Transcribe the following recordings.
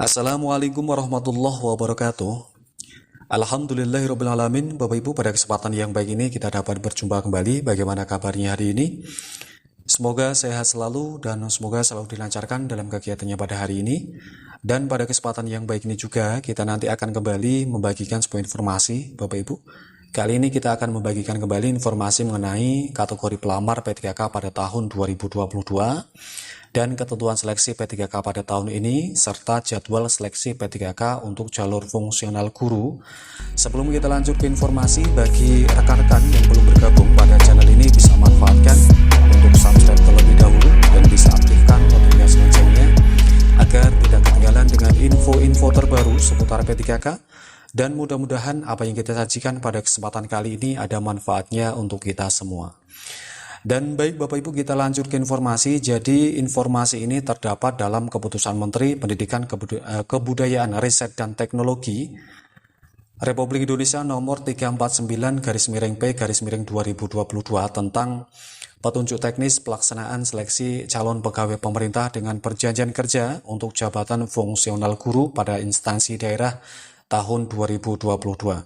Assalamualaikum warahmatullahi wabarakatuh. Alhamdulillahirrabbilalamin. Bapak Ibu, pada kesempatan yang baik ini kita dapat berjumpa kembali. Bagaimana kabarnya hari ini? Semoga sehat selalu dan semoga selalu dilancarkan dalam kegiatannya pada hari ini. Dan pada kesempatan yang baik ini juga kita nanti akan kembali membagikan sebuah informasi, Bapak Ibu. Kali ini kita akan membagikan kembali informasi mengenai kategori pelamar P3K pada tahun 2022 dan ketentuan seleksi P3K pada tahun ini, serta jadwal seleksi P3K untuk jalur fungsional guru. Sebelum kita lanjut ke informasi, bagi rekan-rekan yang belum bergabung pada channel ini bisa manfaatkan untuk subscribe terlebih dahulu dan bisa aktifkan notifikasi loncengnya agar tidak ketinggalan dengan info-info terbaru seputar P3K. Dan mudah-mudahan apa yang kita sajikan pada kesempatan kali ini ada manfaatnya untuk kita semua. Dan baik Bapak Ibu, kita lanjut ke informasi. Jadi informasi ini terdapat dalam Keputusan Menteri Pendidikan Kebudayaan Riset dan Teknologi Republik Indonesia nomor 349/P/2022 tentang petunjuk teknis pelaksanaan seleksi calon pegawai pemerintah dengan perjanjian kerja untuk jabatan fungsional guru pada instansi daerah tahun 2022.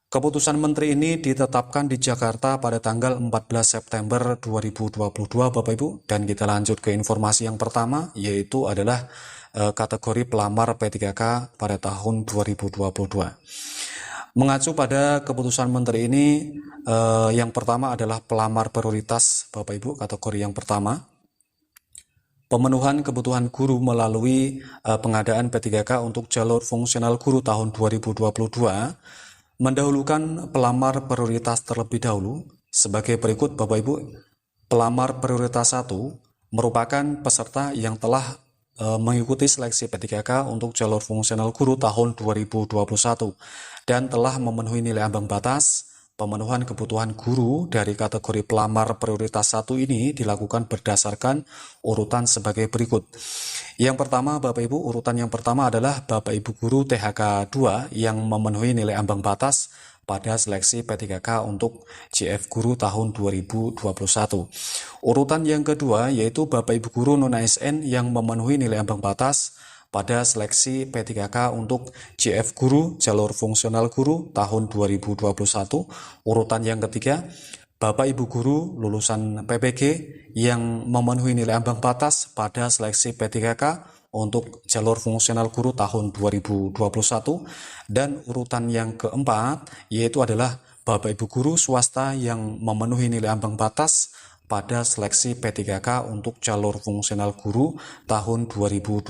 Keputusan Menteri ini ditetapkan di Jakarta pada tanggal 14 September 2022, Bapak Ibu. Dan kita lanjut ke informasi yang pertama, yaitu adalah kategori pelamar P3K pada tahun 2022. Mengacu pada keputusan Menteri ini, yang pertama adalah pelamar prioritas, Bapak Ibu, kategori yang pertama. Pemenuhan kebutuhan guru melalui pengadaan P3K untuk jalur fungsional guru tahun 2022 mendahulukan pelamar prioritas terlebih dahulu sebagai berikut, Bapak Ibu. Pelamar prioritas 1 merupakan peserta yang telah mengikuti seleksi P3K untuk jalur fungsional guru tahun 2021 dan telah memenuhi nilai ambang batas. Pemenuhan kebutuhan guru dari kategori pelamar prioritas 1 ini dilakukan berdasarkan urutan sebagai berikut. Yang pertama, Bapak Ibu, urutan yang pertama adalah Bapak Ibu guru THK 2 yang memenuhi nilai ambang batas pada seleksi P3K untuk JF guru tahun 2021. Urutan yang kedua yaitu Bapak Ibu guru non-ASN yang memenuhi nilai ambang batas pada seleksi P3K untuk JF guru jalur fungsional guru tahun 2021. Urutan yang ketiga, Bapak Ibu guru lulusan PPG yang memenuhi nilai ambang batas pada seleksi P3K untuk jalur fungsional guru tahun 2021. Dan urutan yang keempat yaitu adalah Bapak Ibu guru swasta yang memenuhi nilai ambang batas pada seleksi P3K untuk jalur fungsional guru tahun 2021.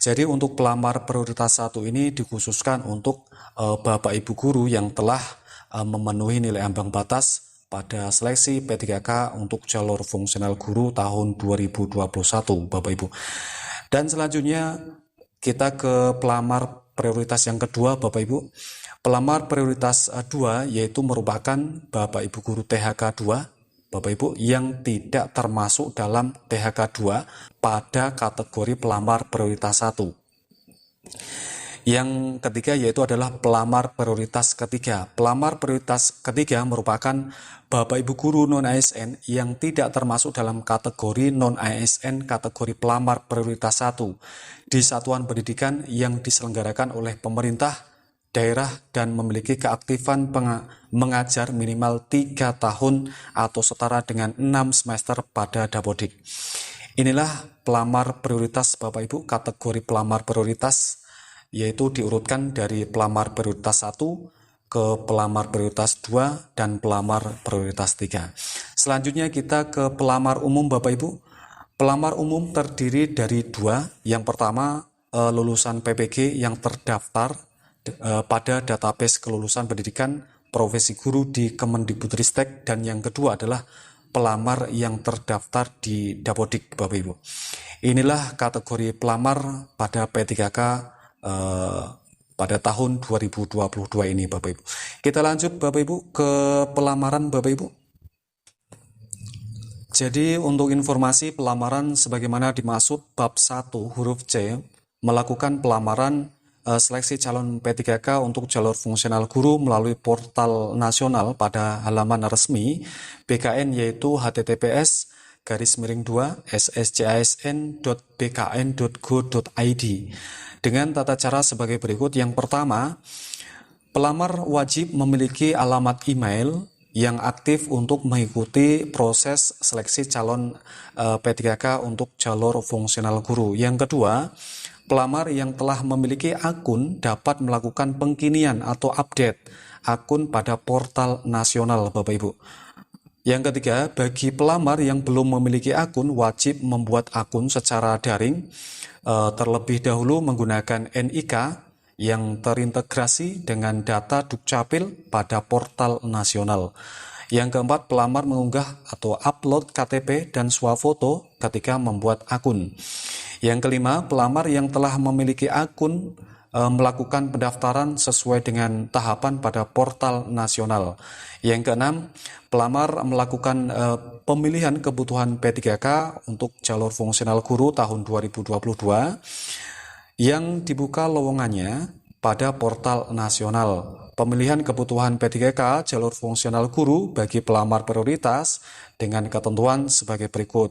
Jadi untuk pelamar prioritas 1 ini dikhususkan untuk Bapak Ibu guru yang telah memenuhi nilai ambang batas pada seleksi P3K untuk jalur fungsional guru tahun 2021, Bapak Ibu. Dan selanjutnya kita ke pelamar prioritas yang kedua, Bapak Ibu. Pelamar prioritas 2 yaitu merupakan Bapak Ibu guru THK 2, Bapak Ibu, yang tidak termasuk dalam THK 2 pada kategori pelamar prioritas 1. Yang ketiga yaitu adalah pelamar prioritas ketiga. Pelamar prioritas ketiga merupakan Bapak Ibu guru non-ASN yang tidak termasuk dalam kategori non-ASN kategori pelamar prioritas 1 di satuan pendidikan yang diselenggarakan oleh pemerintah daerah dan memiliki keaktifan mengajar minimal 3 tahun atau setara dengan 6 semester pada Dapodik. Inilah pelamar prioritas, Bapak Ibu, kategori pelamar prioritas, yaitu diurutkan dari pelamar prioritas 1 ke pelamar prioritas 2 dan pelamar prioritas 3. Selanjutnya kita ke pelamar umum, Bapak Ibu. Pelamar umum terdiri dari 2. Yang pertama, lulusan PPG yang terdaftar pada database kelulusan pendidikan profesi guru di Kemendikbudristek, dan yang kedua adalah pelamar yang terdaftar di Dapodik, Bapak Ibu. Inilah kategori pelamar pada P3K pada tahun 2022 ini, Bapak Ibu. Kita lanjut, Bapak Ibu, ke pelamaran, Bapak Ibu. Jadi untuk informasi pelamaran sebagaimana dimaksud bab 1 huruf C, melakukan pelamaran seleksi calon P3K untuk jalur fungsional guru melalui portal nasional pada halaman resmi BKN, yaitu https sscisn.bkn.go.id dengan tata cara sebagai berikut. Yang pertama, pelamar wajib memiliki alamat email yang aktif untuk mengikuti proses seleksi calon P3K untuk jalur fungsional guru. Yang kedua, pelamar yang telah memiliki akun dapat melakukan pengkinian atau update akun pada portal nasional, Bapak Ibu. Yang ketiga, bagi pelamar yang belum memiliki akun wajib membuat akun secara daring, terlebih dahulu menggunakan NIK yang terintegrasi dengan data Dukcapil pada portal nasional. Yang keempat, pelamar mengunggah atau upload KTP dan swafoto ketika membuat akun. Yang kelima, pelamar yang telah memiliki akun melakukan pendaftaran sesuai dengan tahapan pada portal nasional. Yang keenam, pelamar melakukan pemilihan kebutuhan P3K untuk jalur fungsional guru tahun 2022 yang dibuka lowongannya pada portal nasional. Pemilihan kebutuhan P3K jalur fungsional guru bagi pelamar prioritas dengan ketentuan sebagai berikut.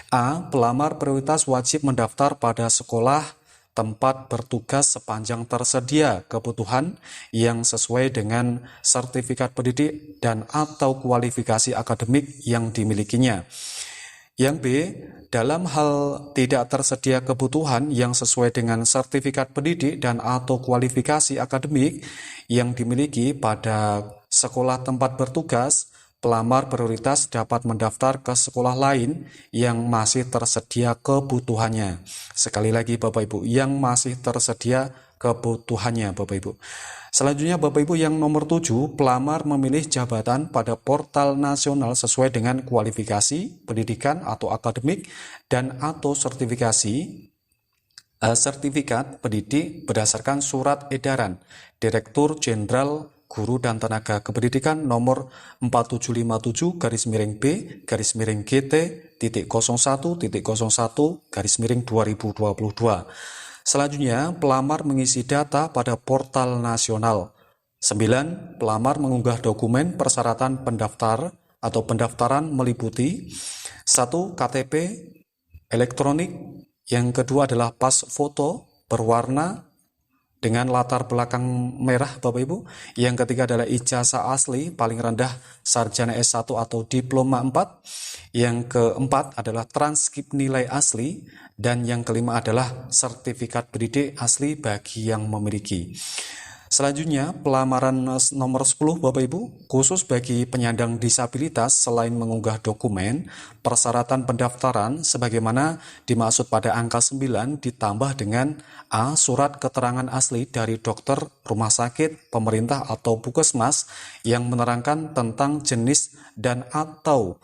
A. Pelamar prioritas wajib mendaftar pada sekolah tempat bertugas sepanjang tersedia kebutuhan yang sesuai dengan sertifikat pendidik dan atau kualifikasi akademik yang dimilikinya. Yang B, dalam hal tidak tersedia kebutuhan yang sesuai dengan sertifikat pendidik dan atau kualifikasi akademik yang dimiliki pada sekolah tempat bertugas, pelamar prioritas dapat mendaftar ke sekolah lain yang masih tersedia kebutuhannya. Sekali lagi Bapak Ibu, yang masih tersedia kebutuhannya Bapak Ibu. Selanjutnya Bapak Ibu, yang nomor 7, pelamar memilih jabatan pada portal nasional sesuai dengan kualifikasi, pendidikan atau akademik dan atau sertifikat pendidik berdasarkan surat edaran Direktur Jenderal Guru dan Tenaga Kependidikan nomor 4757/B/GT.01.01/2022. Selanjutnya, pelamar mengisi data pada portal nasional. 9. Pelamar mengunggah dokumen persyaratan pendaftar atau pendaftaran meliputi 1. KTP elektronik, yang kedua adalah pas foto berwarna dengan latar belakang merah Bapak Ibu. Yang ketiga adalah ijazah asli paling rendah sarjana S1 atau diploma 4. Yang keempat adalah transkrip nilai asli. Dan yang kelima adalah sertifikat pendidik asli bagi yang memiliki. Selanjutnya, pelamaran nomor 10 Bapak Ibu, khusus bagi penyandang disabilitas selain mengunggah dokumen, persyaratan pendaftaran sebagaimana dimaksud pada angka 9 ditambah dengan A. Surat keterangan asli dari dokter, rumah sakit, pemerintah atau puskesmas yang menerangkan tentang jenis dan atau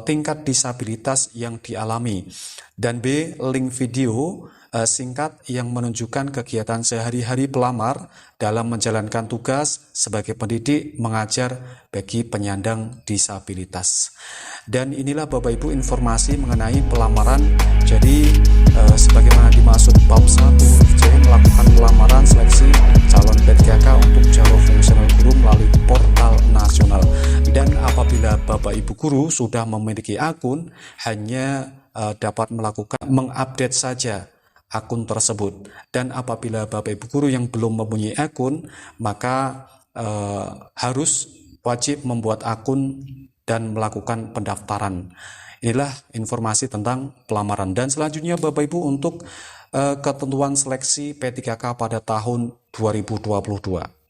tingkat disabilitas yang dialami. Dan B. Link video singkat yang menunjukkan kegiatan sehari-hari pelamar dalam menjalankan tugas sebagai pendidik mengajar bagi penyandang disabilitas. Dan inilah Bapak Ibu informasi mengenai pelamaran. Jadi sebagaimana dimaksud bab 1 C melakukan pelamaran seleksi calon P3K untuk jalur fungsional guru melalui portal nasional. Dan apabila Bapak Ibu guru sudah memiliki akun, hanya dapat mengupdate saja akun tersebut. Dan apabila Bapak Ibu guru yang belum mempunyai akun, maka harus wajib membuat akun dan melakukan pendaftaran. Inilah informasi tentang pelamaran. Dan selanjutnya Bapak Ibu untuk ketentuan seleksi P3K pada tahun 2022.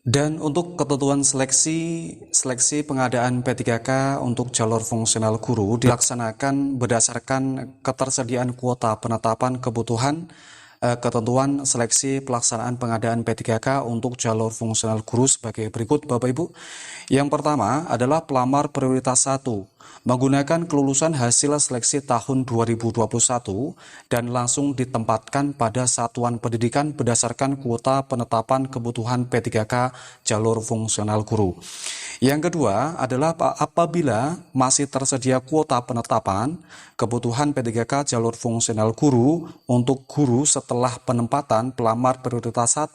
Dan untuk ketentuan seleksi pengadaan P3K untuk jalur fungsional guru dilaksanakan berdasarkan ketersediaan kuota penetapan kebutuhan. Ketentuan seleksi pelaksanaan pengadaan P3K untuk jalur fungsional guru sebagai berikut Bapak Ibu. Yang pertama adalah pelamar prioritas 1 menggunakan kelulusan hasil seleksi tahun 2021 dan langsung ditempatkan pada satuan pendidikan berdasarkan kuota penetapan kebutuhan P3K jalur fungsional guru. Yang kedua adalah apabila masih tersedia kuota penetapan kebutuhan P3K jalur fungsional guru untuk guru setelah penempatan pelamar prioritas 1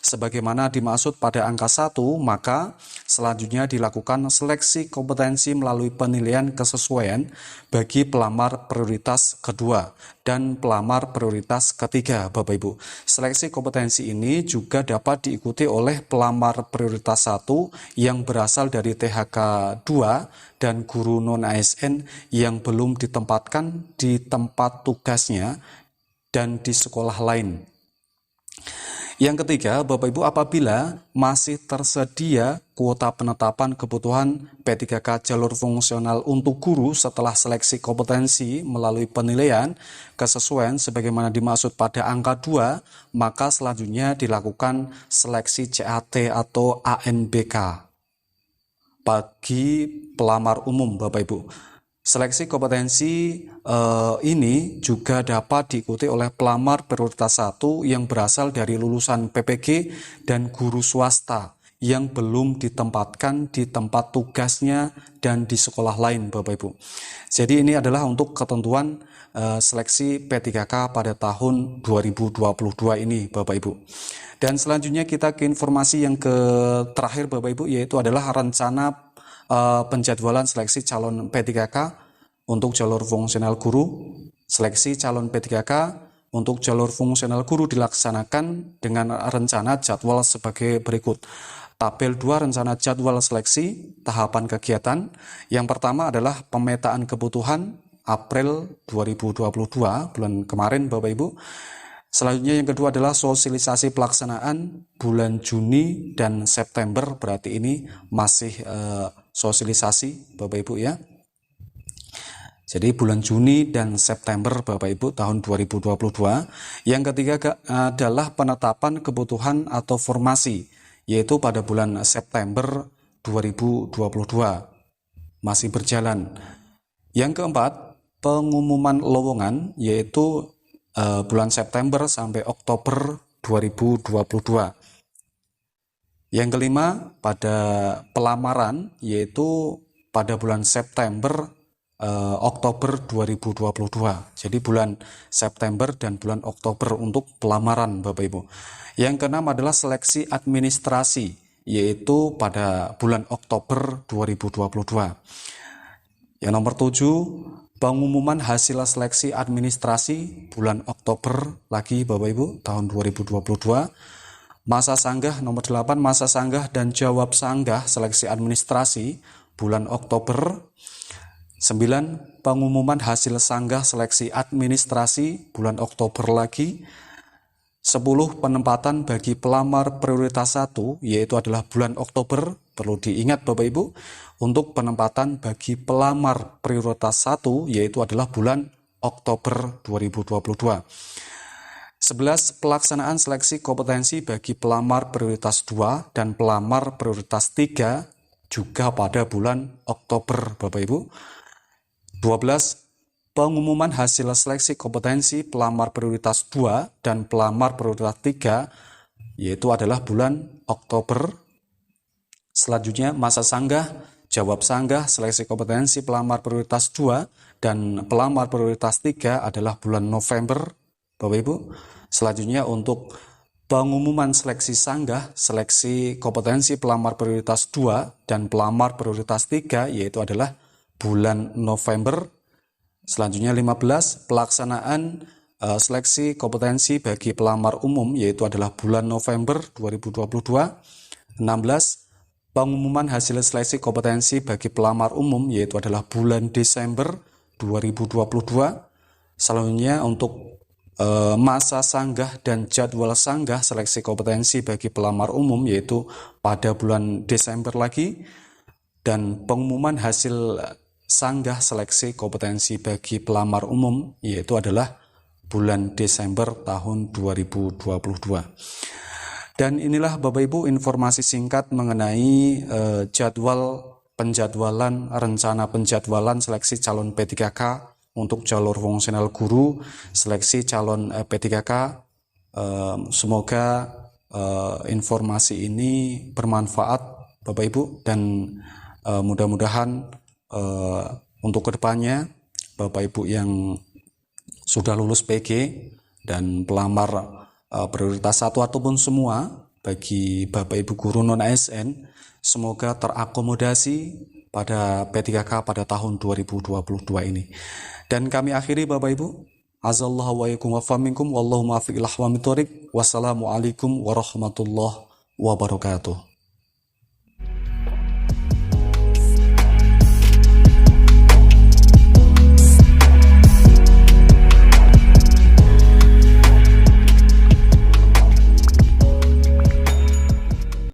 sebagaimana dimaksud pada angka 1, maka selanjutnya dilakukan seleksi kompetensi melalui penilaian kesesuaian bagi pelamar prioritas kedua dan pelamar prioritas ketiga, Bapak Ibu. Seleksi kompetensi ini juga dapat diikuti oleh pelamar prioritas 1 yang berasal dari THK 2 dan guru non-ASN yang belum ditempatkan di tempat tugasnya dan di sekolah lain. Yang ketiga, Bapak Ibu, apabila masih tersedia kuota penetapan kebutuhan P3K jalur fungsional untuk guru setelah seleksi kompetensi melalui penilaian kesesuaian sebagaimana dimaksud pada angka 2, maka selanjutnya dilakukan seleksi CAT atau ANBK bagi pelamar umum, Bapak Ibu. Seleksi kompetensi ini juga dapat diikuti oleh pelamar prioritas 1 yang berasal dari lulusan PPG dan guru swasta yang belum ditempatkan di tempat tugasnya dan di sekolah lain, Bapak Ibu. Jadi ini adalah untuk ketentuan seleksi P3K pada tahun 2022 ini, Bapak Ibu. Dan selanjutnya kita ke informasi yang terakhir, Bapak Ibu, yaitu adalah rencana penjadwalan seleksi calon P3K untuk jalur fungsional guru. Seleksi calon P3K untuk jalur fungsional guru dilaksanakan dengan rencana jadwal sebagai berikut. Tabel 2 rencana jadwal seleksi tahapan kegiatan. Yang pertama adalah pemetaan kebutuhan April 2022, bulan kemarin, Bapak Ibu. Selanjutnya yang kedua adalah sosialisasi pelaksanaan bulan Juni dan September, berarti ini masih sosialisasi, Bapak Ibu ya. Jadi bulan Juni dan September, Bapak Ibu, tahun 2022. Yang ketiga adalah penetapan kebutuhan atau formasi, yaitu pada bulan September 2022, masih berjalan. Yang keempat, pengumuman lowongan, yaitu bulan September sampai Oktober 2022. Yang kelima, pada pelamaran, yaitu pada bulan September Oktober 2022. Jadi bulan September dan bulan Oktober untuk pelamaran, Bapak Ibu. Yang keenam adalah seleksi administrasi, yaitu pada bulan Oktober 2022. Yang nomor 7, pengumuman hasil seleksi administrasi bulan Oktober lagi, Bapak Ibu, tahun 2022. Masa sanggah nomor 8, masa sanggah dan jawab sanggah seleksi administrasi bulan Oktober. 9, pengumuman hasil sanggah seleksi administrasi bulan Oktober lagi. 10, penempatan bagi pelamar prioritas 1, yaitu adalah bulan Oktober. Perlu diingat, Bapak Ibu, untuk penempatan bagi pelamar prioritas 1, yaitu adalah bulan Oktober 2022. 11, pelaksanaan seleksi kompetensi bagi pelamar prioritas 2 dan pelamar prioritas 3 juga pada bulan Oktober, Bapak Ibu. 12, pengumuman hasil seleksi kompetensi pelamar prioritas 2 dan pelamar prioritas 3, yaitu adalah bulan Oktober. Selanjutnya, masa sanggah, jawab sanggah, seleksi kompetensi pelamar prioritas 2 dan pelamar prioritas 3 adalah bulan November, Bapak Ibu. Selanjutnya, untuk pengumuman seleksi sanggah, seleksi kompetensi pelamar prioritas 2 dan pelamar prioritas 3, yaitu adalah bulan November. Selanjutnya 15, pelaksanaan seleksi kompetensi bagi pelamar umum, yaitu adalah bulan November 2022. 16, pengumuman hasil seleksi kompetensi bagi pelamar umum, yaitu adalah bulan Desember 2022. Selanjutnya untuk masa sanggah dan jadwal sanggah seleksi kompetensi bagi pelamar umum, yaitu pada bulan Desember lagi. Dan pengumuman hasil sanggah seleksi kompetensi bagi pelamar umum, yaitu adalah bulan Desember tahun 2022. Dan inilah, Bapak Ibu, informasi singkat mengenai jadwal rencana penjadwalan seleksi calon P3K untuk jalur fungsional guru, seleksi calon P3K. Semoga informasi ini bermanfaat Bapak Ibu, dan mudah-mudahan untuk kedepannya Bapak Ibu yang sudah lulus PG dan pelamar prioritas 1 ataupun semua, bagi Bapak Ibu guru non-ASN, semoga terakomodasi pada P3K pada tahun 2022 ini. Dan kami akhiri Bapak Ibu, azallahu wa yakum wa faminkum wallahu muwaffiq ila aqwamit thoriq. Wassalamualaikum warahmatullahi wabarakatuh.